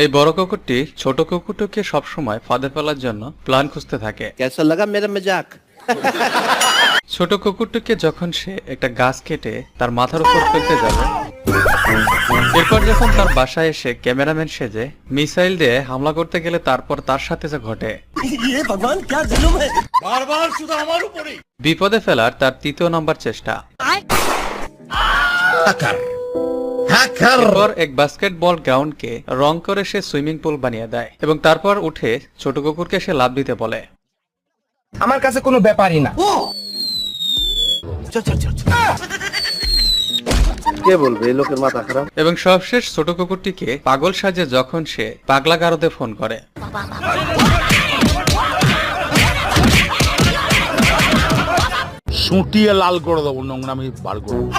এই বড় কুকুরটি ছোট কুকুরটিকে সবসময় ফাঁদে ফেলার জন্য প্ল্যান খুঁজতে থাকে। कैसा लगा मेरा मजाक? ছোট কুকুরটিকে যখন সে একটা গাছ কেটে তার মাথার উপর ফেলতে যাবে, এরপর যখন তার বাসায় এসে ক্যামেরাম্যান সেজে মিসাইল দিয়ে হামলা করতে গেলে তারপর তার সাথে যা ঘটে, বিপদে ফেলার তার তৃতীয় নম্বর চেষ্টা। এরপর এক বাস্কেটবল গ্রাউন্ডকে রং করে সে সুইমিং পুল বানিয়ে দেয় এবং তারপর উঠে ছোট কুকুরকে সে লাফ দিতে বলে। আমার কাছে কোনো ব্যাপারই না। কে বলবে এই লোকের মাথা খারাপ? এবং সবশেষ ছোট কুকুরটিকে পাগল সাজে যখন সে পাগলা গারদে ফোন করে। সুটিয়ে লাল করে দেবো, নোংরামি বার করবো।